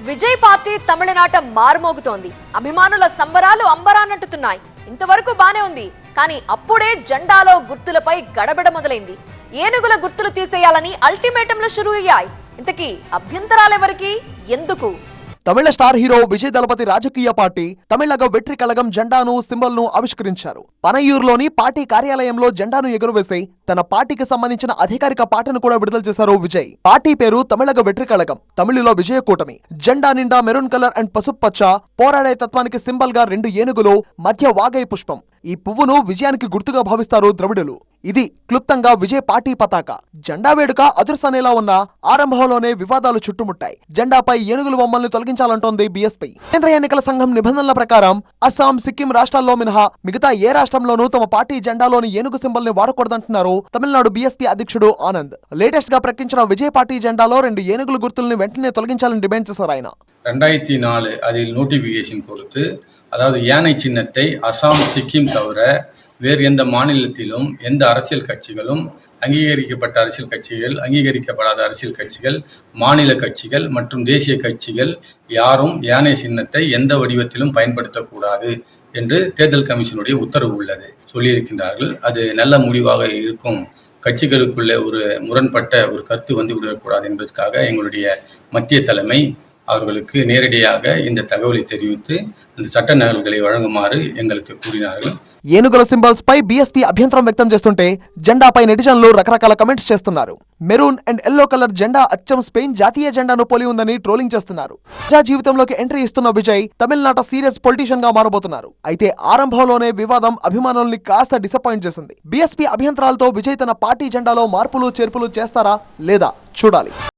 Vijay party తమిళనాట మారుమోగుతోంది. అభిమానుల సంబరాలు అంబరానంటుతున్నాయి. ఇంతవరకు బానే ఉంది, కానీ అప్పుడే జెండాలో గుర్తులపై గడబిడ మొదలైంది. ఏనుగుల గుర్తులు తీసేయాలని అల్టిమేటంలు షురూ అయ్యాయి. ఇంతకీ అభ్యంతరాలెవరికి, ఎందుకు? తమిళ స్టార్ హీరో విజయ్ దళపతి రాజకీయ పార్టీ తమిళగ వెట్రి కళగం జెండాను సింబల్ ను ఆవిష్కరించారు. పనయూరులోని పార్టీ కార్యాలయంలో జెండాను ఎగురవేసి తన పార్టీకి సంబంధించిన అధికారిక పాటను కూడా విడుదల చేశారు విజయ్. పార్టీ పేరు తమిళగ వెట్రి కళగం, తమిళలో విజయ కూటమి. జెండా నిండా మెరూన్ కలర్ అండ్ పసుపు పచ్చ, పోరాడే తత్వానికి సింబల్ గా 2 ఏనుగులు, మధ్య వాగై పుష్పం. ఈ పువ్వును విజయానికి గుర్తుగా భావిస్తారు ద్రవిడులు. ఇది క్లుప్తంగా విజయ్ పార్టీ పతాక. జెండా వేడుక అదుర్సనేలా ఉన్న ఆరంభంలోనే వివాదాలు చుట్టుముట్టాయి. జెండాపై ఏనుగుల బొమ్మల్ని తొలగించాలంటోంది బీఎస్పీ. కేంద్ర ఎన్నికల సంఘం నిబంధనల ప్రకారం అస్సాం, సిక్కిం రాష్ట్రాల్లో మినహా మిగతా ఏ రాష్ట్రంలోనూ తమ పార్టీ జెండాలోని ఏనుగు సింబల్ ని వాడకూడదంటున్నారు తమిళనాడు బీఎస్పీ అధ్యక్షుడు ఆనంద్. లేటెస్ట్ గా ప్రకటించిన విజయ్ పార్టీ జెండాలో 2 ఏనుగుల గుర్తుల్ని వెంటనే తొలగించాలని డిమాండ్ చేశారు ఆయన. 2004 அதில் நோட்டிபிகேஷன் கொடுத்து, அதாவது யானை சின்னத்தை அசாம், சிக்கிம் தவிர வேறு எந்த மாநிலத்திலும் எந்த அரசியல் கட்சிகளும், அங்கீகரிக்கப்பட்ட அரசியல் கட்சிகள், அங்கீகரிக்கப்படாத அரசியல் கட்சிகள், மாநில கட்சிகள் மற்றும் தேசிய கட்சிகள் யாரும் யானை சின்னத்தை எந்த வடிவத்திலும் பயன்படுத்தக்கூடாது என்று தேர்தல் கமிஷனுடைய உத்தரவு உள்ளது சொல்லியிருக்கின்றார்கள். அது நல்ல முடிவாக இருக்கும். கட்சிகளுக்குள்ளே ஒரு முரண்பட்ட ஒரு கருத்து வந்து விடக்கூடாது என்பதற்காக எங்களுடைய மத்திய தலைமை அவர்களுக்கு நேரடியாக இந்த தகவலை தெரிவித்து அந்த சட்ட நகல்களை வழங்குமாறு எங்களுக்கு கூறினார்கள். ఏనుగుల సింబల్స్ పై బీఎస్పీ అభ్యంతరం వ్యక్తం చేస్తుంటే జెండాపై నెటిజన్లు రకరకాల కమెంట్స్ చేస్తున్నారు. మెరూన్ అండ్ ఎల్లో కలర్ జెండా అచ్చం స్పెయిన్ జాతీయ జెండాను పోలి ఉందని ట్రోలింగ్ చేస్తున్నారు. ప్రజా జీవితంలోకి ఎంట్రీ ఇస్తున్న విజయ్ తమిళనాట సీరియస్ పొలిటీషియన్ గా మారబోతున్నారు. అయితే ఆరంభంలోనే వివాదం అభిమానుల్ని కాస్త డిసప్పాయింట్ చేసింది. బీఎస్పీ అభ్యంతరాలతో విజయ్ తన పార్టీ జెండాలో మార్పులు చేర్పులు చేస్తారా లేదా చూడాలి.